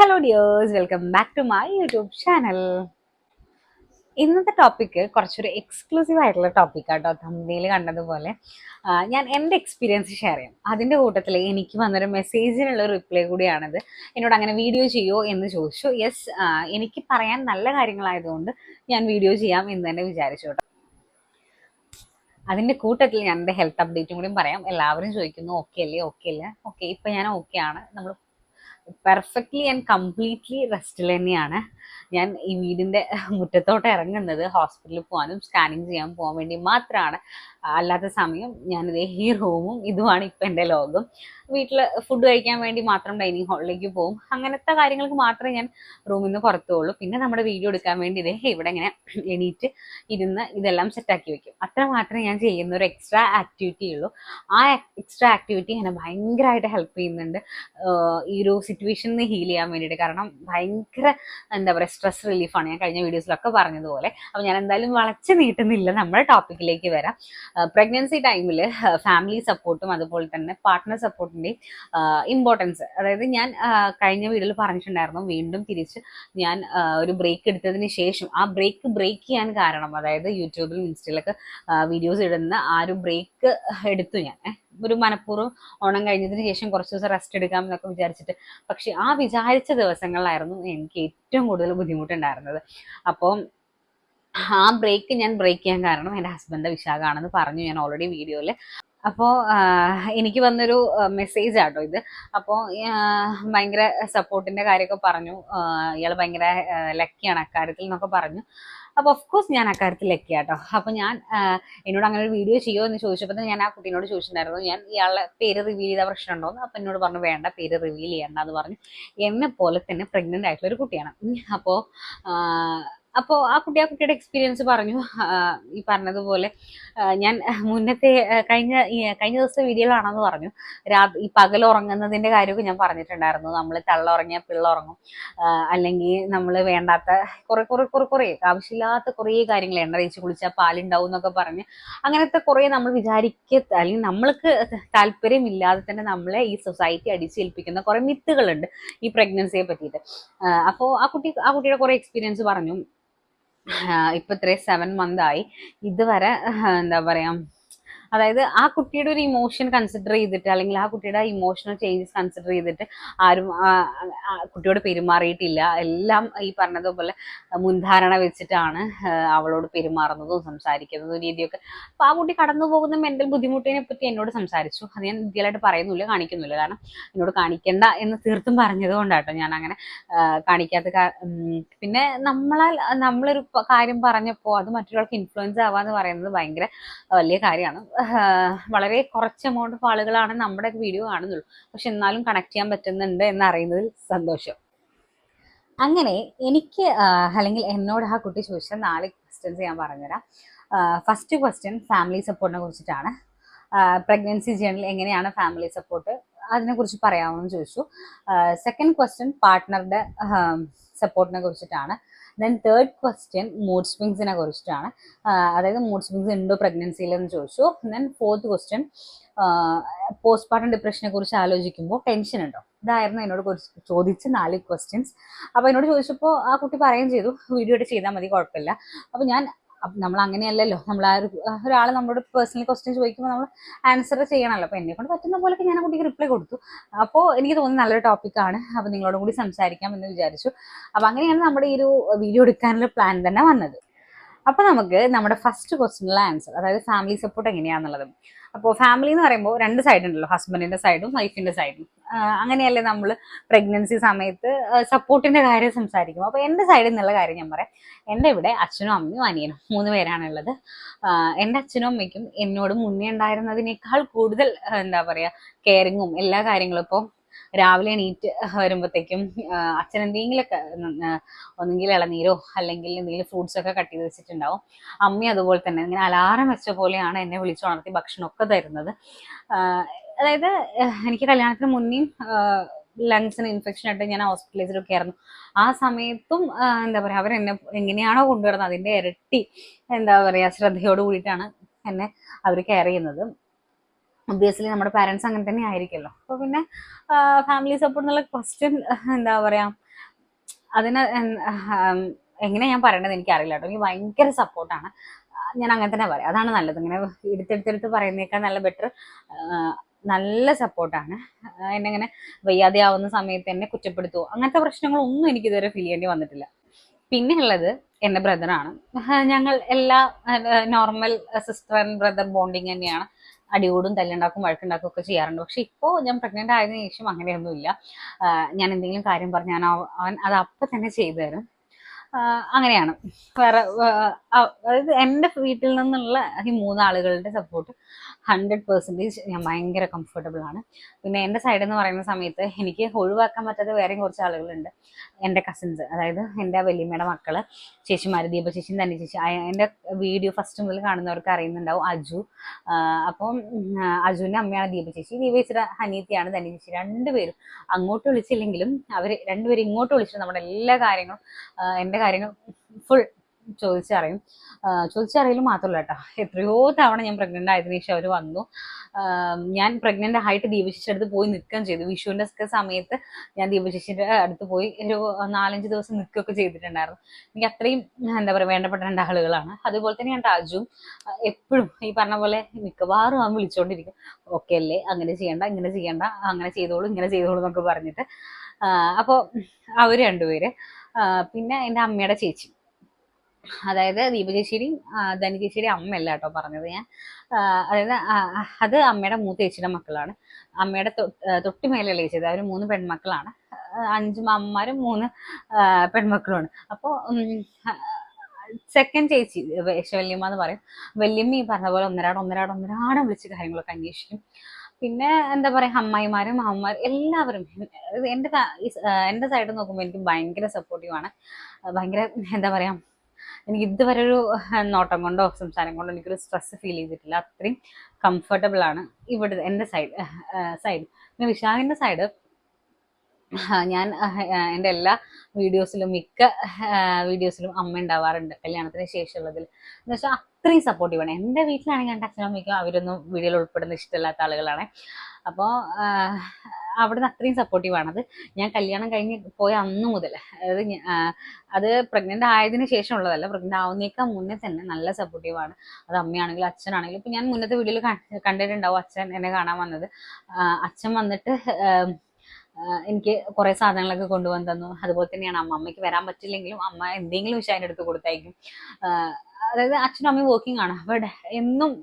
Hello dears, welcome back to my YouTube channel. ഇന്നത്തെ topic കുറച്ചൊരു exclusive ആയിട്ടുള്ള ടോപ്പിക്കാട്ടോ. തമ്പനിയിൽ കണ്ടതുപോലെ ഞാൻ എൻ്റെ എക്സ്പീരിയൻസ് ഷെയർ ചെയ്യാം. അതിൻ്റെ കൂട്ടത്തിൽ എനിക്ക് വന്നൊരു മെസ്സേജിനുള്ള റിപ്ലൈ കൂടിയാണത്. എന്നോട് അങ്ങനെ വീഡിയോ ചെയ്യുമോ എന്ന് ചോദിച്ചു. യെസ്, എനിക്ക് പറയാൻ നല്ല കാര്യങ്ങളായതുകൊണ്ട് ഞാൻ വീഡിയോ ചെയ്യാം എന്ന് തന്നെ വിചാരിച്ചു കേട്ടോ. അതിൻ്റെ കൂട്ടത്തിൽ ഞാൻ എൻ്റെ ഹെൽത്ത് അപ്ഡേറ്റും കൂടിയും പറയാം. എല്ലാവരും ചോദിക്കുന്നു ഓക്കെ അല്ലേ, ഓക്കെ അല്ലേ? ഓക്കെ, ഇപ്പം ഞാൻ ഓക്കെ ആണ്. നമ്മൾ പെർഫെക്റ്റ്ലി ആൻഡ് കംപ്ലീറ്റ്ലി റെസ്റ്റിൽ തന്നെയാണ്. ഞാൻ ഈ വീടിൻ്റെ മുറ്റത്തോട്ട് ഇറങ്ങുന്നത് ഹോസ്പിറ്റലിൽ പോകാനും സ്കാനിങ് ചെയ്യാൻ പോകാൻ വേണ്ടി മാത്രമാണ്. അല്ലാത്ത സമയം ഞാനിതേ ഈ റൂമും ഇതുമാണ് ഇപ്പം എൻ്റെ ലോകം. വീട്ടിൽ ഫുഡ് കഴിക്കാൻ വേണ്ടി മാത്രം ഡൈനിങ് ഹാളിലേക്ക് പോകും. അങ്ങനത്തെ കാര്യങ്ങൾക്ക് മാത്രമേ ഞാൻ റൂമിൽ നിന്ന് പുറത്തു പോകുള്ളൂ. പിന്നെ നമ്മുടെ വീഡിയോ എടുക്കാൻ വേണ്ടി ഇതേ ഇവിടെ ഇങ്ങനെ എണീറ്റ് ഇരുന്ന് ഇതെല്ലാം സെറ്റാക്കി വെക്കും. അത്ര മാത്രമേ ഞാൻ ചെയ്യുന്ന ഒരു എക്സ്ട്രാ ആക്ടിവിറ്റി ഉള്ളൂ. ആ എക്സ്ട്രാ ആക്ടിവിറ്റി എന്നെ ഭയങ്കരമായിട്ട് ഹെൽപ്പ് ചെയ്യുന്നുണ്ട് ഈ ഒരു സിറ്റുവേഷനിൽ ഹീൽ ചെയ്യാൻ വേണ്ടിയിട്ട്. കാരണം ഭയങ്കര എന്താ പറയുക, സ്ട്രെസ് റിലീഫാണ്. ഞാൻ കഴിഞ്ഞ വീഡിയോസിലൊക്കെ പറഞ്ഞതുപോലെ. അപ്പോൾ ഞാൻ എന്തായാലും വളച്ച് നീട്ടുന്നില്ല, നമ്മുടെ ടോപ്പിക്കിലേക്ക് വരാം. പ്രഗ്നൻസി ടൈമിൽ ഫാമിലി സപ്പോർട്ടും അതുപോലെ തന്നെ പാർട്ട്ണർ സപ്പോർട്ടിൻ്റെയും ഇമ്പോർട്ടൻസ്. അതായത് ഞാൻ കഴിഞ്ഞ വീഡിയോയിൽ പറഞ്ഞിട്ടുണ്ടായിരുന്നു, വീണ്ടും തിരിച്ച് ഞാൻ ഒരു ബ്രേക്ക് എടുത്തതിന് ശേഷം ആ ബ്രേക്ക് ചെയ്യാൻ കാരണം, അതായത് യൂട്യൂബിലും ഇൻസ്റ്റയിലൊക്കെ വീഡിയോസ് ഇടുന്ന ആ ഒരു ബ്രേക്ക് എടുത്തു ഞാൻ. ഒരു മനഃപൂർവ്വം ഓണം കഴിഞ്ഞതിന് ശേഷം കുറച്ച് ദിവസം റെസ്റ്റ് എടുക്കാം എന്നൊക്കെ വിചാരിച്ചിട്ട്. പക്ഷെ ആ വിചാരിച്ച ദിവസങ്ങളിലായിരുന്നു എനിക്ക് ഏറ്റവും കൂടുതൽ ബുദ്ധിമുട്ടുണ്ടായിരുന്നത്. അപ്പോൾ ആ ഞാൻ ബ്രേക്ക് ചെയ്യാൻ കാരണം എൻ്റെ ഹസ്ബൻഡ് വിശാഖാണെന്ന് പറഞ്ഞു ഞാൻ ഓൾറെഡി വീഡിയോയിൽ. അപ്പോൾ എനിക്ക് വന്നൊരു മെസ്സേജ് ആട്ടോ ഇത്. അപ്പോൾ ഭയങ്കര സപ്പോർട്ടിൻ്റെ കാര്യമൊക്കെ പറഞ്ഞു. ഇയാൾ ഭയങ്കര ലക്കിയാണ് അക്കാര്യത്തിൽ എന്നൊക്കെ പറഞ്ഞു. അപ്പോൾ ഓഫ് കോഴ്സ് ഞാൻ അക്കാര്യത്തിൽ ലക്കിയാട്ടോ. അപ്പോൾ ഞാൻ എന്നോട് അങ്ങനെ ഒരു വീഡിയോ ചെയ്യുമോ എന്ന് ചോദിച്ചപ്പോൾ തന്നെ ഞാൻ ആ കുട്ടീനോട് ചോദിച്ചിട്ടുണ്ടായിരുന്നു, ഞാൻ ഇയാളുടെ പേര് റിവീൽ ചെയ്ത പ്രശ്നമുണ്ടോയെന്ന്. അപ്പോൾ എന്നോട് പറഞ്ഞു വേണ്ട, പേര് റിവീൽ ചെയ്യണ്ട എന്ന് പറഞ്ഞു. എന്നെ പോലെ തന്നെ പ്രഗ്നൻ്റ് ആയിട്ടുള്ള ഒരു കുട്ടിയാണ്. അപ്പോൾ ആ കുട്ടിയുടെ എക്സ്പീരിയൻസ് പറഞ്ഞു. ഈ പറഞ്ഞതുപോലെ ഞാൻ മുന്നത്തെ കഴിഞ്ഞ ദിവസത്തെ വീഡിയോയിലാണെന്ന് പറഞ്ഞു. ഈ പകൽ ഉറങ്ങുന്നതിൻ്റെ കാര്യമൊക്കെ ഞാൻ പറഞ്ഞിട്ടുണ്ടായിരുന്നു. നമ്മൾ തള്ളുറങ്ങിയാൽ പിള്ളുറങ്ങും, അല്ലെങ്കിൽ നമ്മൾ വേണ്ടാത്ത കുറേ ആവശ്യമില്ലാത്ത കുറേ കാര്യങ്ങൾ, എണ്ണ തേച്ച് കുളിച്ചാൽ പാലുണ്ടാവും എന്നൊക്കെ പറഞ്ഞ് അങ്ങനത്തെ കുറേ നമ്മൾ അല്ലെങ്കിൽ നമ്മൾക്ക് താല്പര്യമില്ലാതെ തന്നെ നമ്മളെ ഈ സൊസൈറ്റി അടിച്ചേൽപ്പിക്കുന്ന കുറേ മിത്തുകളുണ്ട് ഈ പ്രഗ്നൻസിയെ പറ്റിയിട്ട്. അപ്പോൾ ആ കുട്ടിയുടെ കുറേ എക്സ്പീരിയൻസ് പറഞ്ഞു. ഇപ്പം 7 month ആയി. ഇതുവരെ എന്താ പറയുക, അതായത് ആ കുട്ടിയുടെ ഒരു ഇമോഷൻ കൺസിഡർ ചെയ്തിട്ട്, അല്ലെങ്കിൽ ആ കുട്ടിയുടെ ഇമോഷണൽ ചേഞ്ചസ് കൺസിഡർ ചെയ്തിട്ട് ആരും കുട്ടിയോട് പെരുമാറിയിട്ടില്ല. എല്ലാം ഈ പറഞ്ഞതുപോലെ മുൻധാരണ വെച്ചിട്ടാണ് അവളോട് പെരുമാറുന്നതും സംസാരിക്കുന്നതും രീതിയൊക്കെ. അപ്പോൾ ആ കുട്ടി കടന്നു പോകുന്ന മെന്റൽ ബുദ്ധിമുട്ടിനെ പറ്റി എന്നോട് സംസാരിച്ചു. അത് ഞാൻ ഡീറ്റെയിൽ ആയിട്ട് പറയുന്നില്ല, കാണിക്കുന്നില്ല. കാരണം എന്നോട് കാണിക്കണ്ട എന്ന് തീർത്തും പറഞ്ഞത് കൊണ്ടാട്ടോ ഞാൻ അങ്ങനെ കാണിക്കാത്ത. പിന്നെ നമ്മളൊരു കാര്യം പറഞ്ഞപ്പോൾ അത് മറ്റൊരാൾക്ക് ഇൻഫ്ലുവൻസ് ആവാന്ന് പറയുന്നത് ഭയങ്കര വലിയ കാര്യമാണ്. വളരെ കുറച്ച് എമൗണ്ട് ഓഫ് ആളുകളാണ് നമ്മുടെ വീഡിയോ കാണുന്നുള്ളൂ. പക്ഷെ എന്നാലും കണക്ട് ചെയ്യാൻ പറ്റുന്നുണ്ട് എന്നറിയുന്നതിൽ സന്തോഷം. അങ്ങനെ എനിക്ക് അല്ലെങ്കിൽ എന്നോട് ആ കുട്ടി ചോദിച്ച 4 ക്വസ്റ്റ്യൻസ് ഞാൻ പറഞ്ഞുതരാം. ഫസ്റ്റ് ക്വസ്റ്റ്യൻ ഫാമിലി സപ്പോർട്ടിനെ കുറിച്ചിട്ടാണ്. പ്രഗ്നൻസി ജേർണിയിൽ എങ്ങനെയാണ് ഫാമിലി സപ്പോർട്ട്, അതിനെക്കുറിച്ച് പറയാമെന്ന് ചോദിച്ചു. സെക്കൻഡ് ക്വസ്റ്റ്യൻ പാർട്ട്ണറുടെ സപ്പോർട്ടിനെ കുറിച്ചിട്ടാണ്. ദെൻ തേർഡ് ക്വസ്റ്റ്യൻ മൂഡ് സ്വിങ്സിനെ കുറിച്ചിട്ടാണ്. അതായത് മൂഡ് സ്വിങ്സ് ഉണ്ടോ പ്രഗ്നൻസിയിലെന്ന് ചോദിച്ചു. ദെൻ ഫോർത്ത് ക്വസ്റ്റ്യൻ പോസ്റ്റ്പാർട്ടം ഡിപ്രഷനെ കുറിച്ച് ആലോചിക്കുമ്പോൾ ടെൻഷൻ ഉണ്ടോ. ഇതായിരുന്നു എന്നോട് ചോദിച്ച 4 ക്വസ്റ്റ്യൻസ്. അപ്പോൾ എന്നോട് ചോദിച്ചപ്പോൾ ആ കുട്ടി പറയുകയും ചെയ്തു, വീഡിയോ ആയിട്ട് ചെയ്താൽ മതി, കുഴപ്പമില്ല. അപ്പോൾ നമ്മൾ അങ്ങനെയല്ലല്ലോ, നമ്മൾ ഒരാൾ നമ്മളോട് പേഴ്സണൽ ക്വസ്റ്റ്യൻ ചോദിക്കുമ്പോൾ നമ്മൾ ആൻസർ ചെയ്യണമല്ലോ. അപ്പോൾ എന്നെ കൊണ്ട് പറ്റുന്ന പോലെയൊക്കെ ഞാൻ ആ കുട്ടിക്ക് റിപ്ലൈ കൊടുത്തു. അപ്പോൾ എനിക്ക് തോന്നുന്നു നല്ലൊരു ടോപ്പിക്കാണ്, അപ്പോൾ നിങ്ങളോടും കൂടി സംസാരിക്കാം എന്ന് വിചാരിച്ചു. അപ്പോൾ അങ്ങനെയാണ് നമ്മുടെ ഈ ഒരു വീഡിയോ എടുക്കാനുള്ള പ്ലാൻ തന്നെ വന്നത്. അപ്പോൾ നമുക്ക് നമ്മുടെ ഫസ്റ്റ് ക്വസ്റ്റ്യനുള്ള ആൻസർ, അതായത് ഫാമിലി സപ്പോർട്ട് എങ്ങനെയാണെന്നുള്ളത്. അപ്പോൾ ഫാമിലി എന്ന് പറയുമ്പോൾ 2 സൈഡ് ഉണ്ടല്ലോ, ഹസ്ബൻഡിൻ്റെ സൈഡും വൈഫിൻ്റെ സൈഡും. അങ്ങനെയല്ലേ നമ്മൾ പ്രഗ്നൻസി സമയത്ത് സപ്പോർട്ടിൻ്റെ കാര്യം സംസാരിക്കും. അപ്പോൾ എൻ്റെ സൈഡിൽ നിന്നുള്ള കാര്യം ഞാൻ പറയാം. എൻ്റെ ഇവിടെ അച്ഛനും അമ്മയും അനിയനും 3 പേരാണുള്ളത്. എൻ്റെ അച്ഛനും അമ്മയ്ക്കും എന്നോട് മുന്നേ ഉണ്ടായിരുന്നതിനേക്കാൾ കൂടുതൽ എന്താ പറയുക, കെയറിങ്ങും എല്ലാ കാര്യങ്ങളും. ഇപ്പോൾ രാവിലെ എണീറ്റ് വരുമ്പോഴത്തേക്കും അച്ഛൻ എന്തെങ്കിലുമൊക്കെ ഒന്നെങ്കിൽ ഇളനീരോ അല്ലെങ്കിൽ എന്തെങ്കിലും ഫ്രൂട്ട്സ് ഒക്കെ കട്ട് ചെയ്ത് വെച്ചിട്ടുണ്ടാവും. അമ്മ അതുപോലെ തന്നെ ഇങ്ങനെ അലാറം വെച്ച പോലെയാണ് എന്നെ വിളിച്ചുണർത്തി ഭക്ഷണമൊക്കെ തരുന്നത്. അതായത് എനിക്ക് കല്യാണത്തിന് മുന്നേയും ലങ്സിന് ഇൻഫെക്ഷൻ ആയിട്ട് ഞാൻ ഹോസ്പിറ്റലൈസിലൊക്കെ ആയിരുന്നു. ആ സമയത്തും എന്താ പറയുക, അവരെന്നെ എങ്ങനെയാണോ കൊണ്ടുവരുന്നത് അതിൻ്റെ ഇരട്ടി എന്താ പറയുക ശ്രദ്ധയോട് കൂടിയിട്ടാണ് എന്നെ അവർ കെയർ ചെയ്യുന്നത്. ഒബ്വിയസ്ലി നമ്മുടെ പാരൻസ് അങ്ങനെ തന്നെ ആയിരിക്കുമല്ലോ. അപ്പോൾ പിന്നെ ഫാമിലി സപ്പോർട്ട് എന്നുള്ള ക്വസ്റ്റ്യൻ എന്താ പറയുക, അതിന് എങ്ങനെ ഞാൻ പറയണത് എനിക്കറിയില്ല കേട്ടോ. എനിക്ക് ഭയങ്കര സപ്പോർട്ടാണ്. ഞാൻ അങ്ങനെ തന്നെ പറയാം, അതാണ് നല്ലത്. ഇങ്ങനെ എടുത്തെടുത്തെടുത്ത് പറയുന്നേക്കാൾ നല്ല ബെറ്റർ. നല്ല സപ്പോർട്ടാണ്. എന്നെ ഇങ്ങനെ വയ്യാതെ ആവുന്ന സമയത്ത് എന്നെ കുറ്റപ്പെടുത്തുമോ അങ്ങനത്തെ പ്രശ്നങ്ങളൊന്നും എനിക്ക് ഇതുവരെ ഫീൽ ചെയ്യേണ്ടി വന്നിട്ടില്ല. പിന്നെ ഉള്ളത് എൻ്റെ ബ്രദറാണ്. ഞങ്ങൾ എല്ലാ normal sister and brother bonding തന്നെയാണ്. അടികൂടും, തല്ലുണ്ടാക്കും, വഴക്കുണ്ടാക്കും ഒക്കെ ചെയ്യാറുണ്ട്. പക്ഷെ ഇപ്പോൾ ഞാൻ പ്രഗ്നന്റ് ആയതിനു ശേഷം അങ്ങനെയൊന്നുമില്ല. ഞാൻ എന്തെങ്കിലും കാര്യം പറഞ്ഞാൽ അവൻ അത് അപ്പം തന്നെ ചെയ്തു തരും. അങ്ങനെയാണ്. വേറെ അതായത് എൻ്റെ വീട്ടിൽ നിന്നുള്ള ഈ മൂന്നാളുകളുടെ സപ്പോർട്ട് 100% ഞാൻ ഭയങ്കര കംഫർട്ടബിൾ ആണ്. പിന്നെ എൻ്റെ സൈഡ് എന്ന് പറയുന്ന സമയത്ത് എനിക്ക് ഒഴിവാക്കാൻ പറ്റാത്ത വേറെയും കുറച്ച് ആളുകളുണ്ട്. എൻ്റെ കസിൻസ്, അതായത് എൻ്റെ വല്യമ്മയുടെ മക്കള്, ചേച്ചിമാര്, ദീപ ചേച്ചിയും തന്നെ ചേച്ചി. എൻ്റെ വീഡിയോ ഫസ്റ്റ് മുതൽ കാണുന്നവർക്ക് അറിയുന്നുണ്ടാവും, അജു. അപ്പം അജുവിൻ്റെ അമ്മയാണ് ദീപ ചേച്ചി. ദീപ ചേച്ചിയുടെ അനിയത്തിയാണ് ധന്യ ചേച്ചി. രണ്ടുപേരും അങ്ങോട്ട് വിളിച്ചില്ലെങ്കിലും അവർ രണ്ടുപേരും ഇങ്ങോട്ട് വിളിച്ചിട്ട് നമ്മുടെ എല്ലാ കാര്യങ്ങളും, എൻ്റെ കാര്യങ്ങൾ ഫുൾ ചോദിച്ചറിയും. ചോദിച്ചറിയലും മാത്രമല്ല കേട്ടോ, എത്രയോ തവണ ഞാൻ പ്രഗ്നന്റ് ആയതിനു ശേഷം അവർ വന്നു. ഞാൻ പ്രഗ്നന്റ് ആയിട്ട് ദീപശേഷിയുടെ അടുത്ത് പോയി നിൽക്കുകയും ചെയ്തു. വിഷുവിൻ്റെ ഒക്കെ സമയത്ത് ഞാൻ ദീപശേഷിയുടെ അടുത്ത് പോയി ഒരു 4-5 ദിവസം നിൽക്കുകയൊക്കെ ചെയ്തിട്ടുണ്ടായിരുന്നു. എനിക്ക് അത്രയും എന്താ പറയുക വേണ്ടപ്പെട്ട 2 ആളുകളാണ്. അതുപോലെ തന്നെയാണ് ടാജും. എപ്പോഴും ഈ പറഞ്ഞ പോലെ മിക്കവാറും അവൻ വിളിച്ചുകൊണ്ടിരിക്കും, ഓക്കെ അല്ലേ, അങ്ങനെ ചെയ്യണ്ട, ഇങ്ങനെ ചെയ്യണ്ട, അങ്ങനെ ചെയ്തോളൂ, ഇങ്ങനെ ചെയ്തോളൂ എന്നൊക്കെ പറഞ്ഞിട്ട്. അപ്പോൾ അവർ രണ്ടുപേര്. പിന്നെ എൻ്റെ അമ്മയുടെ ചേച്ചി, അതായത് ദീപ ചേച്ചിയുടെയും ധനി ചേച്ചിയുടെയും അമ്മയല്ല കേട്ടോ പറഞ്ഞത് ഞാൻ. അതായത് അത് അമ്മയുടെ മൂത്ത ചേച്ചിയുടെ മക്കളാണ്. അമ്മയുടെ തൊട്ട് മേലെയുള്ള ചേച്ചി, അവർ 3 പെൺമക്കളാണ്. 5 അമ്മമാരും 3 പെൺമക്കളുമാണ്. അപ്പോൾ സെക്കൻഡ് ചേച്ചി വല്യമ്മ എന്ന് പറയും. വല്യമ്മ ഈ പറഞ്ഞ പോലെ ഒന്നരാടം വിളിച്ച് കാര്യങ്ങളൊക്കെ അന്വേഷിക്കും. പിന്നെ എന്താ പറയാ, അമ്മായിമാരും മാമന്മാരും എല്ലാവരും എൻ്റെ സൈഡിൽ നോക്കുമ്പോൾ എനിക്ക് ഭയങ്കര സപ്പോർട്ടീവാണ്. ഭയങ്കര എന്താ പറയാ, എനിക്ക് ഇതുവരെ ഒരു നോട്ടം കൊണ്ടോ സംസാരം കൊണ്ടോ എനിക്കൊരു സ്ട്രെസ് ഫീൽ ചെയ്തിട്ടില്ല. അത്രയും കംഫർട്ടബിൾ ആണ് ഇവിടെ എൻ്റെ സൈഡ്. പിന്നെ വിശാഖിൻ്റെ സൈഡ്, ഞാൻ എൻ്റെ എല്ലാ വീഡിയോസിലും മിക്ക വീഡിയോസിലും അമ്മ ഉണ്ടാവാറുണ്ട് കല്യാണത്തിന് ശേഷമുള്ളതിൽ. എന്ന് വെച്ചാൽ അത്രയും സപ്പോർട്ടീവാണ്. എൻ്റെ വീട്ടിലാണെങ്കിൽ എൻ്റെ അച്ഛനും അമ്മയ്ക്കും അവരൊന്നും വീഡിയോയിൽ ഉൾപ്പെടുന്ന ഇഷ്ടമില്ലാത്ത ആളുകളാണ്. അപ്പോൾ അവിടുന്ന് അത്രയും സപ്പോർട്ടീവാണത്. ഞാൻ കല്യാണം കഴിഞ്ഞ് പോയ അന്ന് മുതൽ, അതായത് അത് പ്രഗ്നന്റ് ആയതിനു ശേഷം ഉള്ളതല്ല, പ്രഗ്നന്റ് ആവുന്നേക്കാൾ മുന്നേ തന്നെ നല്ല സപ്പോർട്ടീവാണ്. അത് അമ്മയാണെങ്കിലും അച്ഛനാണെങ്കിലും. ഇപ്പം ഞാൻ മുന്നത്തെ വീഡിയോയിൽ കണ്ടിട്ടുണ്ടാവും അച്ഛൻ എന്നെ കാണാൻ വന്നത്. അച്ഛൻ വന്നിട്ട് എനിക്ക് കുറേ സാധനങ്ങളൊക്കെ കൊണ്ടുവന്ന് തന്നു. അതുപോലെ തന്നെയാണ് അമ്മയ്ക്ക് വരാൻ പറ്റില്ലെങ്കിലും അമ്മ എന്തെങ്കിലും വിഷയം അതിൻ്റെ അടുത്ത് കൊടുത്തയക്കും. അതായത് അച്ഛനും അമ്മയും വർക്കിംഗ് ആണ്, അവിടെ എന്നും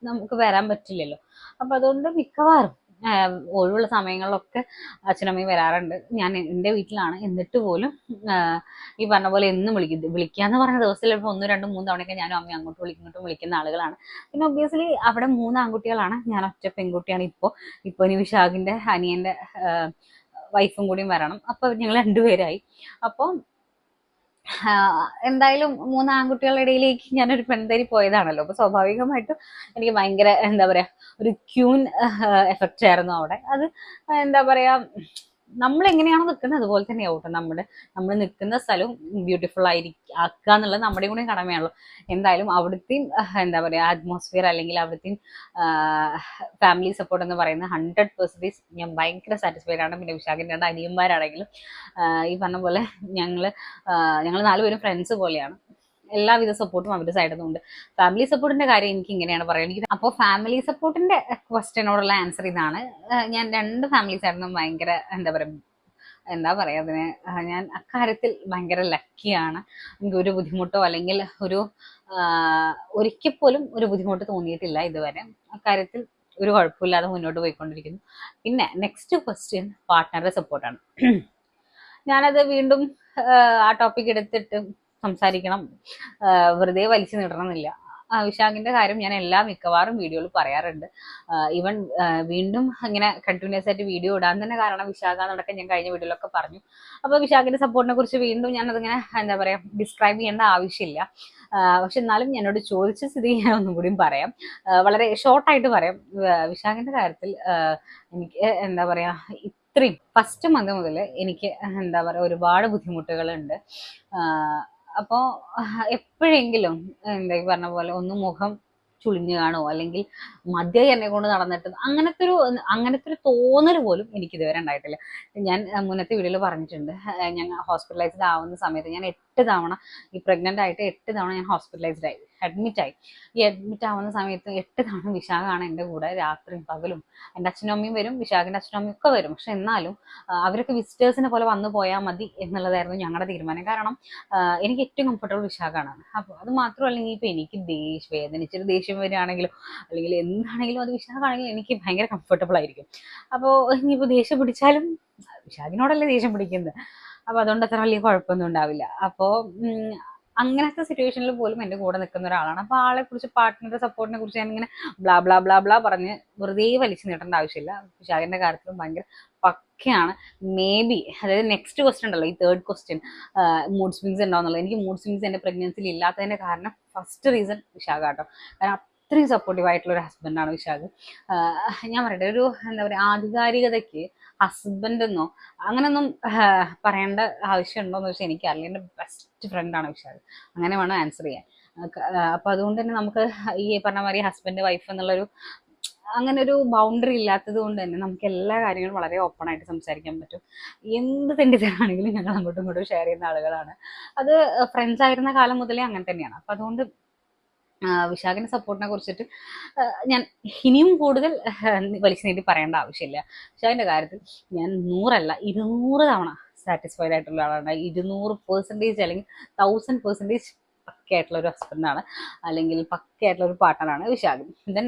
നമുക്ക് വരാൻ പറ്റില്ലല്ലോ. അപ്പം അതുകൊണ്ട് മിക്കവാറും ഒഴിവുള്ള സമയങ്ങളിലൊക്കെ അച്ഛനമ്മയും വരാറുണ്ട്. ഞാൻ എൻ്റെ വീട്ടിലാണ്, എന്നിട്ട് പോലും ഈ പറഞ്ഞ പോലെ എന്നും വിളിക്കാന്ന് പറഞ്ഞ ദിവസത്തിൽ ഇപ്പോൾ 1, 2, 3 തവണയൊക്കെ ഞാനും അമ്മയും അങ്ങോട്ടും ഇങ്ങോട്ടും വിളിക്കുന്ന ആളുകളാണ്. പിന്നെ ഒബ്വിയസ്ലി അവിടെ 3 ആൺകുട്ടികളാണ്, ഞാൻ ഒറ്റ പെൺകുട്ടിയാണ്. ഇപ്പോൾ ഇനി വിശാഖിൻ്റെ അനിയൻ്റെ വൈഫും കൂടിയും വരണം. അപ്പോൾ ഞങ്ങൾ 2 പേരായി. അപ്പോൾ എന്തായാലും 3 ആൺകുട്ടികളുടെ ഇടയിലേക്ക് ഞാനൊരു പെൺതരി പോയതാണല്ലോ. അപ്പോൾ സ്വാഭാവികമായിട്ടും എനിക്ക് ഭയങ്കര എന്താ പറയാ, ഒരു ക്യൂൻ എഫക്റ്റ് ആയിരുന്നു അവിടെ. അത് എന്താ പറയാ, നമ്മൾ എങ്ങനെയാണോ നിൽക്കുന്നത് അതുപോലെ തന്നെയാവും കേട്ടോ. നമ്മൾ നിൽക്കുന്ന സ്ഥലവും ബ്യൂട്ടിഫുൾ ആക്കുക എന്നുള്ളത് നമ്മുടെയും കൂടെ കടമയാണല്ലോ. എന്തായാലും അവിടുത്തെയും എന്താ പറയുക അറ്റ്മോസ്ഫിയർ, അല്ലെങ്കിൽ അവിടുത്തെയും ഫാമിലി സപ്പോർട്ട് എന്ന് പറയുന്നത് 100% ഞാൻ ഭയങ്കര സാറ്റിസ്ഫൈഡ് ആണ്. പിന്നെ വിശാഖിൻ്റെ 2 അനിയന്മാരാണെങ്കിലും ഈ പറഞ്ഞ പോലെ ഞങ്ങൾ 4 പേരും ഫ്രണ്ട്സ് പോലെയാണ്. എല്ലാവിധ സപ്പോർട്ടും അവരുടെ സൈഡിൽ നിന്നുണ്ട്. ഫാമിലി സപ്പോർട്ടിന്റെ കാര്യം എനിക്ക് ഇങ്ങനെയാണ് പറയുന്നത്. അപ്പോൾ ഫാമിലി സപ്പോർട്ടിന്റെ ക്വസ്റ്റ്യനോടുള്ള ആൻസർ ഇതാണ്. ഞാൻ 2 ഫാമിലി സൈഡിൽ നിന്നും ഭയങ്കര എന്താ പറയാ അതിന്, ഞാൻ അക്കാര്യത്തിൽ ഭയങ്കര ലക്കിയാണ്. എനിക്ക് ഒരു ബുദ്ധിമുട്ടോ അല്ലെങ്കിൽ ഒരിക്കൽ പോലും ഒരു ബുദ്ധിമുട്ട് തോന്നിയിട്ടില്ല ഇതുവരെ. അക്കാര്യത്തിൽ ഒരു കുഴപ്പമില്ലാതെ മുന്നോട്ട് പോയിക്കൊണ്ടിരിക്കുന്നു. പിന്നെ നെക്സ്റ്റ് ക്വസ്റ്റ്യൻ പാർട്ട്ണറുടെ സപ്പോർട്ടാണ്. ഞാനത് വീണ്ടും ആ ടോപ്പിക് എടുത്തിട്ട് സംസാരിക്കണം, വെറുതെ വലിച്ചു നീട്ടണമെന്നില്ല. വിശാഖിന്റെ കാര്യം ഞാൻ മിക്കവാറും വീഡിയോയിൽ പറയാറുണ്ട്. ഈവൻ വീണ്ടും ഇങ്ങനെ കണ്ടിന്യൂസ് ആയിട്ട് വീഡിയോ ഇടാൻ തന്നെ കാരണം വിശാഖാന്നടക്കം ഞാൻ കഴിഞ്ഞ വീഡിയോയിലൊക്കെ പറഞ്ഞു. അപ്പോൾ വിശാഖിന്റെ സപ്പോർട്ടിനെ കുറിച്ച് വീണ്ടും ഞാൻ അതിങ്ങനെ എന്താ പറയാ ഡിസ്ക്രൈബ് ചെയ്യേണ്ട ആവശ്യമില്ല. പക്ഷെ എന്നാലും എന്നോട് ചോദിച്ച സ്ഥിതി ഞാൻ ഒന്നും കൂടിയും പറയാം, വളരെ ഷോർട്ടായിട്ട് പറയാം. വിശാഖിന്റെ കാര്യത്തിൽ എനിക്ക് എന്താ പറയാ, ഇത്രയും ഫസ്റ്റ് മന്ത് മുതൽ എനിക്ക് എന്താ പറയുക ഒരുപാട് ബുദ്ധിമുട്ടുകളുണ്ട്. അപ്പോൾ എപ്പോഴെങ്കിലും എന്താ ഈ പറഞ്ഞ പോലെ ഒന്ന് മുഖം ചുളിഞ്ഞു കാണോ അല്ലെങ്കിൽ മദ്യമായി എന്നെ കൊണ്ട് നടന്നിട്ട് അങ്ങനത്തെ ഒരു തോന്നൽ പോലും എനിക്ക് ഇതുവരെ ഉണ്ടായിട്ടില്ല. ഞാൻ മുന്നത്തെ വീഡിയോയിൽ പറഞ്ഞിട്ടുണ്ട്, ഞാൻ ഹോസ്പിറ്റലൈസ്ഡ് ആവുന്ന സമയത്ത് ഞാൻ 8 തവണ ഈ പ്രഗ്നന്റ് ആയിട്ട് 8 തവണ ഞാൻ ഹോസ്പിറ്റലൈസ്ഡ് ആയി, അഡ്മിറ്റ് ആയി. ഈ അഡ്മിറ്റ് ആവുന്ന സമയത്ത് 8 തവണ വിശാഖാണ് എൻ്റെ കൂടെ രാത്രിയും പകലും. എൻ്റെ അച്ഛനും അമ്മയും വരും, വിശാഖിൻ്റെ അച്ഛനും അമ്മയും ഒക്കെ വരും. പക്ഷെ എന്നാലും അവരൊക്കെ വിസിറ്റേഴ്സിനെ പോലെ വന്നു പോയാൽ മതി എന്നുള്ളതായിരുന്നു ഞങ്ങളുടെ തീരുമാനം. കാരണം എനിക്ക് ഏറ്റവും കംഫർട്ടബിൾ വിശാഖാണ്. അപ്പോൾ അത് മാത്രമല്ല, ഇനിയിപ്പോൾ എനിക്ക് വേദനിച്ചൊരു ദേഷ്യം വരികയാണെങ്കിലും അല്ലെങ്കിൽ എന്താണെങ്കിലും അത് വിശാഖാണെങ്കിലും എനിക്ക് ഭയങ്കര കംഫർട്ടബിൾ ആയിരിക്കും. അപ്പോൾ ഇനിയിപ്പോൾ ദേഷ്യം പിടിച്ചാലും വിശാഖിനോടല്ലേ ദേഷ്യം പിടിക്കുന്നത്, അപ്പോൾ അതുകൊണ്ട് അത്ര വലിയ കുഴപ്പമൊന്നും ഉണ്ടാവില്ല. അപ്പോൾ അങ്ങനത്തെ സിറ്റുവേഷനിൽ പോലും എൻ്റെ കൂടെ നിൽക്കുന്ന ഒരാളാണ്. അപ്പോൾ ആളെ കുറിച്ച്, പാർട്ട്ണറുടെ സപ്പോർട്ടിനെ കുറിച്ച് ഞാനിങ്ങനെ ബ്ലാ ബ്ലാ ബ്ലാ ബ്ലാ പറഞ്ഞ് വെറുതെ വലിച്ചു നീട്ടേണ്ട ആവശ്യമില്ല. വിശാഖിൻ്റെ കാര്യത്തിലും ഭയങ്കര പക്കയാണ്. മേ ബി, അതായത് നെക്സ്റ്റ് ക്വസ്റ്റ്യൻ ഉണ്ടല്ലോ, ഈ 3rd ക്വസ്റ്റ്യൻ, മൂഡ് സ്വിങ്സ് ഉണ്ടാവുന്നുള്ളത്. എനിക്ക് മൂഡ് സ്വിങ്സ് എൻ്റെ പ്രഗ്നൻസിയിൽ ഇല്ലാത്തതിൻ്റെ കാരണം ഫസ്റ്റ് റീസൺ വിശാഖ കേട്ടോ. കാരണം അത്രയും സപ്പോർട്ടീവ് ആയിട്ടുള്ള ഒരു ഹസ്ബൻഡാണ് വിശാഖ്. ഞാൻ പറയട്ടെ, ഒരു എന്താ പറയുക, ആധികാരികതയ്ക്ക് ഹസ്ബൻഡ് എന്നോ അങ്ങനൊന്നും പറയേണ്ട ആവശ്യമുണ്ടോയെന്ന് വെച്ചാൽ എനിക്കറിയില്ല. എൻ്റെ ബെസ്റ്റ് ഫ്രണ്ടാണ് വിശാഖ്, അങ്ങനെ വേണം ആൻസർ ചെയ്യാൻ. അപ്പോൾ അതുകൊണ്ട് തന്നെ നമുക്ക് ഈ പറഞ്ഞ മാതിരി ഹസ്ബൻഡ് വൈഫ് എന്നുള്ളൊരു അങ്ങനെ ഒരു ബൗണ്ടറി ഇല്ലാത്തത് കൊണ്ട് തന്നെ നമുക്ക് എല്ലാ കാര്യങ്ങളും വളരെ ഓപ്പൺ ആയിട്ട് സംസാരിക്കാൻ പറ്റും. എന്ത് തെണ്ടിത്തരാണെങ്കിലും ഞങ്ങൾ അങ്ങോട്ടും ഇങ്ങോട്ടും ഷെയർ ചെയ്യുന്ന ആളുകളാണ്. അത് ഫ്രണ്ട്സ് ആയിരുന്ന കാലം മുതലേ അങ്ങനെ തന്നെയാണ്. അപ്പം അതുകൊണ്ട് വിശാഖിൻ്റെ സപ്പോർട്ടിനെ കുറിച്ചിട്ട് ഞാൻ ഇനിയും കൂടുതൽ വലിച്ചു നീട്ടി പറയേണ്ട ആവശ്യമില്ല. വിശാഖിൻ്റെ കാര്യത്തിൽ ഞാൻ 100 അല്ല 200 തവണ സാറ്റിസ്ഫൈഡ് ആയിട്ടുള്ള ആളാണ്. 200% അല്ലെങ്കിൽ 1000% പക്കയായിട്ടുള്ള ഒരു ഹസ്ബൻഡാണ്, അല്ലെങ്കിൽ പക്കയായിട്ടുള്ള ഒരു പാർട്ട്ണറാണ് വിശാഖ്. ദെൻ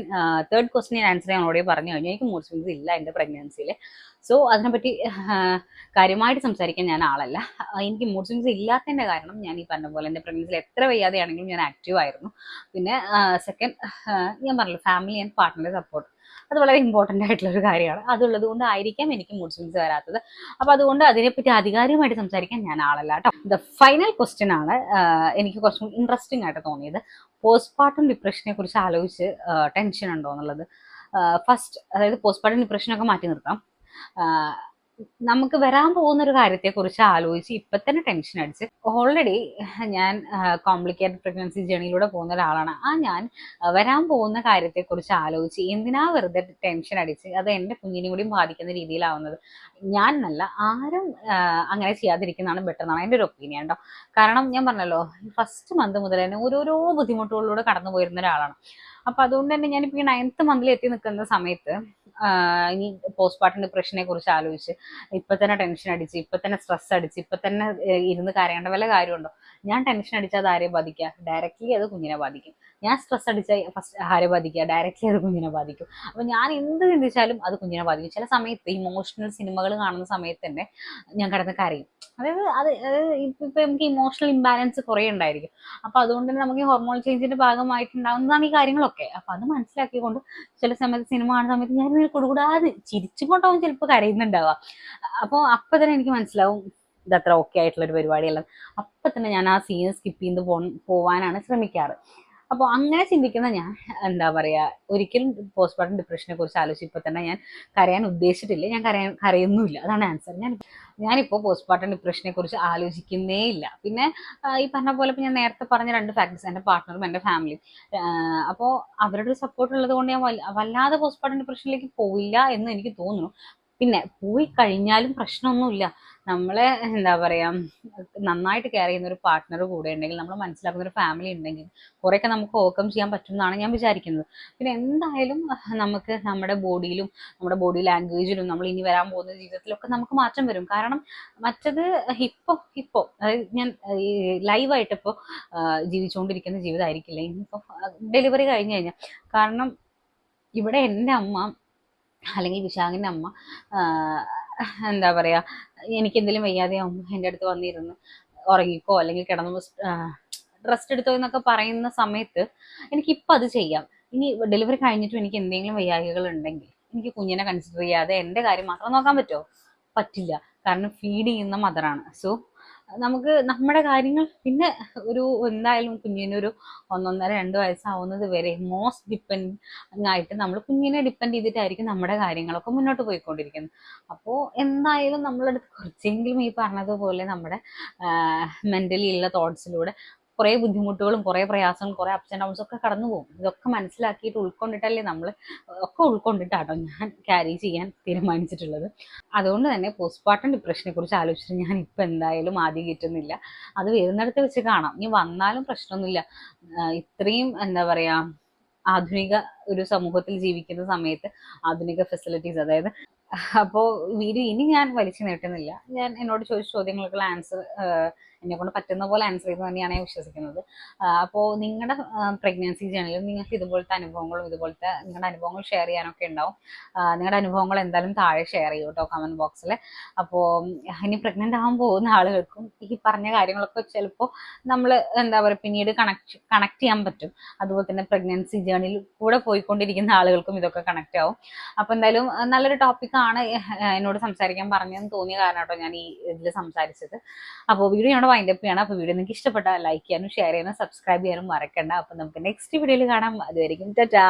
3rd ക്വസ്റ്റ്യൻ ഞാൻ ആൻസർ ചെയ്യാൻ ഓൾറെഡി പറഞ്ഞു കഴിഞ്ഞു. എനിക്ക് മൂഡ് സ്വിങ്സ് ഇല്ല എൻ്റെ പ്രഗ്നൻസിയിൽ. സോ അതിനെപ്പറ്റി കാര്യമായിട്ട് സംസാരിക്കാൻ ഞാൻ ആളല്ല. എനിക്ക് മൂഡ് സ്വിങ്സ് ഇല്ലാത്തതിൻ്റെ കാരണം ഞാൻ ഈ പറഞ്ഞ പോലെ എൻ്റെ പ്രഗ്നൻസിയിൽ എത്ര വയ്യാതെയാണെങ്കിലും ഞാൻ ആക്റ്റീവ് ആയിരുന്നു. പിന്നെ സെക്കൻഡ്, ഞാൻ പറഞ്ഞല്ലോ, ഫാമിലി ആൻഡ് പാർട്ട്ണറുടെ സപ്പോർട്ട്, അത് വളരെ ഇമ്പോർട്ടൻ്റ് ആയിട്ടുള്ള ഒരു കാര്യമാണ്. അതുള്ളത് കൊണ്ടായിരിക്കാം എനിക്ക് മൂഡ് സ്വിങ്സ് വരാത്തത്. അപ്പോൾ അതുകൊണ്ട് അതിനെപ്പറ്റി ആധികാരികമായിട്ട് സംസാരിക്കാൻ ഞാൻ ആളല്ല കേട്ടോ. ദ ഫൈനൽ ക്വസ്റ്റ്യൻ ആണ് എനിക്ക് കുറച്ചും ഇൻട്രസ്റ്റിംഗ് ആയിട്ട് തോന്നിയത്. പോസ്റ്റ്പാർട്ടം ഡിപ്രഷനെ കുറിച്ച് ആലോചിച്ച് ടെൻഷൻ ഉണ്ടോ എന്നുള്ളത്. ഫസ്റ്റ്, അതായത് പോസ്റ്റ്പാർട്ടം ഡിപ്രഷനൊക്കെ മാറ്റി നിർത്താം. നമുക്ക് വരാൻ പോകുന്ന ഒരു കാര്യത്തെക്കുറിച്ച് ആലോചിച്ച് ഇപ്പം തന്നെ ടെൻഷൻ അടിച്ച്, ഓൾറെഡി ഞാൻ കോംപ്ലിക്കേറ്റഡ് പ്രഗ്നൻസി ജേണിയിലൂടെ പോകുന്ന ഒരാളാണ്. ഞാൻ വരാൻ പോകുന്ന കാര്യത്തെക്കുറിച്ച് ആലോചിച്ച് എന്തിനാ വെറുതെ ടെൻഷൻ അടിച്ച് അത് എൻ്റെ കുഞ്ഞിനെ കൂടി ബാധിക്കുന്ന രീതിയിലാവുന്നത്. ഞാൻ എന്നല്ല, ആരും അങ്ങനെ ചെയ്യാതിരിക്കുന്നതാണ് ബെറ്റർ എന്നാണ് എൻ്റെ ഒരു ഒപ്പീനിയൻ കേട്ടോ. കാരണം ഞാൻ പറഞ്ഞല്ലോ, ഫസ്റ്റ് മന്ത് മുതൽ തന്നെ ഓരോരോ ബുദ്ധിമുട്ടുകളിലൂടെ കടന്നു പോയിരുന്ന ഒരാളാണ്. അപ്പം അതുകൊണ്ട് തന്നെ ഞാനിപ്പോൾ ഈ 9th മന്തിൽ എത്തി നിൽക്കുന്ന സമയത്ത് ഇനി പോസ്റ്റ്പാർട്ടം ഡിപ്രഷനെ കുറിച്ച് ആലോചിച്ച് ഇപ്പം തന്നെ ടെൻഷൻ അടിച്ച്, ഇപ്പം തന്നെ സ്ട്രെസ് അടിച്ച്, ഇപ്പം തന്നെ ഇരുന്ന് കരയേണ്ട വല്ല കാര്യമുണ്ടോ? ഞാൻ ടെൻഷൻ അടിച്ചാൽ അത് ആരെ ബാധിക്കുക? ഡയറക്റ്റ്ലി അത് കുഞ്ഞിനെ ബാധിക്കും. ഞാൻ സ്ട്രെസ് അടിച്ചാൽ ഫസ്റ്റ് ആരെ ബാധിക്കുക? ഡയറക്റ്റ്ലി അത് കുഞ്ഞിനെ ബാധിക്കും. അപ്പം ഞാൻ എന്ത് ചിന്തിച്ചാലും അത് കുഞ്ഞിനെ ബാധിക്കും. ചില സമയത്ത് ഇമോഷണൽ സിനിമകൾ കാണുന്ന സമയത്ത് തന്നെ ഞാൻ കിടന്ന് കരയും. അതായത് ഇപ്പം നമുക്ക് ഇമോഷണൽ ഇംബാലൻസ് കുറേ ഉണ്ടായിരിക്കും. അപ്പോൾ അതുകൊണ്ട് തന്നെ നമുക്ക് ഈ ഹോർമോൺ ചേഞ്ചിന്റെ ഭാഗമായിട്ടുണ്ടാകുന്നതാണ് ഈ കാര്യങ്ങളൊക്കെ. അപ്പോൾ അത് മനസ്സിലാക്കിക്കൊണ്ട് ചില സമയത്ത് സിനിമ കാണുന്ന സമയത്ത് ഞാൻ കൊടുകൂടാതെ ചിരിച്ചുകൊണ്ടാവും ചിലപ്പോൾ കരയുന്നുണ്ടാവുക. അപ്പോൾ അപ്പം തന്നെ എനിക്ക് മനസ്സിലാവും ഇതത്ര ഓക്കെ ആയിട്ടുള്ള ഒരു പരിപാടിയല്ല. അപ്പം തന്നെ ഞാൻ ആ സീൻ സ്കിപ്പ് ചെയ്ത് പോവാനാണ് ശ്രമിക്കാറ്. അപ്പോൾ അങ്ങനെ ചിന്തിക്കുന്ന ഞാൻ എന്താ പറയുക, ഒരിക്കലും പോസ്റ്റ്പാർട്ടം ഡിപ്രഷനെ കുറിച്ച് ആലോചിച്ച് ഇപ്പം തന്നെ ഞാൻ കരയാൻ ഉദ്ദേശിച്ചിട്ടില്ല. ഞാൻ കരയൊന്നുമില്ല. അതാണ് ആൻസർ. ഞാനിപ്പോൾ പോസ്റ്റ്പാർട്ടം ഡിപ്രഷനെ കുറിച്ച് ആലോചിക്കുന്നേ ഇല്ല. പിന്നെ ഈ പറഞ്ഞ പോലെ ഇപ്പം ഞാൻ നേരത്തെ പറഞ്ഞ 2 ഫാക്ടേഴ്സ്, എൻ്റെ പാർട്ട്ണറും എൻ്റെ ഫാമിലിയും. അപ്പോൾ അവരുടെ ഒരു സപ്പോർട്ട് ഉള്ളത് കൊണ്ട് ഞാൻ വല്ലാതെ പോസ്റ്റ്പാർട്ടം ഡിപ്രഷനിലേക്ക് പോയില്ല എന്ന് എനിക്ക് തോന്നുന്നു. പിന്നെ പോയി കഴിഞ്ഞാലും പ്രശ്നമൊന്നുമില്ല. നമ്മളെ എന്താ പറയുക, നന്നായിട്ട് കെയർ ചെയ്യുന്ന ഒരു പാർട്ട്ണർ കൂടെ ഉണ്ടെങ്കിൽ, നമ്മൾ മനസ്സിലാക്കുന്ന ഒരു ഫാമിലി ഉണ്ടെങ്കിൽ കുറേയൊക്കെ നമുക്ക് ഓവർകം ചെയ്യാൻ പറ്റും എന്നാണ് ഞാൻ വിചാരിക്കുന്നത്. പിന്നെ എന്തായാലും നമുക്ക് നമ്മുടെ ബോഡിയിലും നമ്മുടെ ബോഡി ലാംഗ്വേജിലും നമ്മൾ ഇനി വരാൻ പോകുന്ന ജീവിതത്തിലൊക്കെ നമുക്ക് മാറ്റം വരും. കാരണം മറ്റത് ഇപ്പോൾ അതായത് ഞാൻ ലൈവായിട്ട് ഇപ്പോൾ ജീവിച്ചുകൊണ്ടിരിക്കുന്ന ജീവിതമായിരിക്കില്ല ഇനിയിപ്പോൾ ഡെലിവറി കഴിഞ്ഞ് കഴിഞ്ഞാൽ. കാരണം ഇവിടെ എൻ്റെ അമ്മ അല്ലെങ്കിൽ വിശാഖിൻ്റെ അമ്മ എന്താ പറയുക, എനിക്ക് എന്തെങ്കിലും വയ്യാതെയാകുമ്പോൾ എൻ്റെ അടുത്ത് വന്നിരുന്ന് ഉറങ്ങിക്കോ അല്ലെങ്കിൽ കിടന്നു റെസ്റ്റ് എടുത്തോ എന്നൊക്കെ പറയുന്ന സമയത്ത് എനിക്കിപ്പോൾ അത് ചെയ്യാം. ഇനി ഡെലിവറി കഴിഞ്ഞിട്ടും എനിക്ക് എന്തെങ്കിലും വയ്യായ്കകൾ ഉണ്ടെങ്കിൽ എനിക്ക് കുഞ്ഞിനെ കൺസിഡർ ചെയ്യാതെ എൻ്റെ കാര്യം മാത്രം നോക്കാൻ പറ്റുമോ? പറ്റില്ല. കാരണം ഫീഡ് ചെയ്യുന്ന മദറാണ്. സോ നമുക്ക് നമ്മുടെ കാര്യങ്ങൾ പിന്നെ എന്തായാലും കുഞ്ഞിനൊരു 1.5-2 വയസ്സാവുന്നത് വരെ മോസ്റ്റ് ഡിപ്പെൻഡ് ആയിട്ട് നമ്മൾ കുഞ്ഞിനെ ഡിപ്പെൻഡ് ചെയ്തിട്ടായിരിക്കും നമ്മുടെ കാര്യങ്ങളൊക്കെ മുന്നോട്ട് പോയിക്കൊണ്ടിരിക്കുന്നത്. അപ്പോൾ എന്തായാലും നമ്മളടുത്ത് കുറച്ചെങ്കിലും ഈ പറഞ്ഞതുപോലെ നമ്മുടെ മെൻ്റലി ഉള്ള തോട്ട്സിലൂടെ കുറേ ബുദ്ധിമുട്ടുകളും കുറേ പ്രയാസങ്ങളും കുറേ അപ്സ് ആൻഡ് ഡൗൺസ് ഒക്കെ കടന്നു പോകും. ഇതൊക്കെ മനസ്സിലാക്കിയിട്ട് ഉൾക്കൊണ്ടിട്ടല്ലേ നമ്മൾ ഒക്കെ ഉൾക്കൊണ്ടിട്ടാട്ടോ ഞാൻ ക്യാരി ചെയ്യാൻ തീരുമാനിച്ചിട്ടുള്ളത്. അതുകൊണ്ട് തന്നെ പോസ്റ്റ്പാർട്ടം ഡിപ്രഷനെ കുറിച്ച് ആലോചിച്ചിട്ട് ഞാൻ ഇപ്പം എന്തായാലും ആദ്യം കിട്ടുന്നില്ല. അത് വരുന്നിടത്ത് വെച്ച് കാണാം. ഇനി വന്നാലും പ്രശ്നമൊന്നുമില്ല. ഇത്രയും എന്താ പറയാ ആധുനിക ഒരു സമൂഹത്തിൽ ജീവിക്കുന്ന സമയത്ത് ആധുനിക ഫെസിലിറ്റീസ്, അതായത് അപ്പോൾ വീഡിയോ ഇനി ഞാൻ വലിച്ചു നീട്ടുന്നില്ല. ഞാൻ എന്നോട് ചോദിച്ച ചോദ്യങ്ങൾക്കുള്ള ആൻസർ എന്നെ കൊണ്ട് പറ്റുന്ന പോലെ ആൻസർ ചെയ്തു തന്നെയാണ് ഞാൻ വിശ്വസിക്കുന്നത്. അപ്പോൾ നിങ്ങളുടെ പ്രഗ്നൻസി ജേർണിയിലും നിങ്ങൾക്ക് ഇതുപോലത്തെ അനുഭവങ്ങളും ഇതുപോലത്തെ നിങ്ങളുടെ അനുഭവങ്ങൾ ഷെയർ ചെയ്യാനൊക്കെ ഉണ്ടാവും. നിങ്ങളുടെ അനുഭവങ്ങൾ എന്തായാലും താഴെ ഷെയർ ചെയ്യൂ കേട്ടോ, കമൻറ്റ് ബോക്സിൽ. അപ്പോൾ ഇനി പ്രഗ്നൻ്റ് ആകാൻ പോകുന്ന ആളുകൾക്കും ഈ പറഞ്ഞ കാര്യങ്ങളൊക്കെ ചിലപ്പോൾ നമ്മൾ എന്താ പറയുക പിന്നീട് കണക്ട് ചെയ്യാൻ പറ്റും. അതുപോലെ തന്നെ പ്രഗ്നൻസി ജേർണിയിൽ കൂടെ പോയിക്കൊണ്ടിരിക്കുന്ന ആളുകൾക്കും ഇതൊക്കെ കണക്ട് ആവും. അപ്പോൾ എന്തായാലും നല്ലൊരു ടോപ്പിക്കാണ് എന്നോട് സംസാരിക്കാൻ പറഞ്ഞതെന്ന് തോന്നിയ കാരണം കേട്ടോ ഞാൻ ഈ ഇതിൽ സംസാരിച്ചത്. അപ്പോൾ വീഡിയോ ഞങ്ങളുടെ വൈൻഡപ്പ് ചെയ്യണം. അപ്പോൾ വീഡിയോ നിങ്ങൾക്ക് ഇഷ്ടപ്പെട്ടാൽ ലൈക്ക് ചെയ്യാനും ഷെയർ ചെയ്യാനും സബ്സ്ക്രൈബ് ചെയ്യാനും മറക്കണ്ട. അപ്പോൾ നമുക്ക് നെക്സ്റ്റ് വീഡിയോയിൽ കാണാം. അതുവരെയും ടാറ്റാ.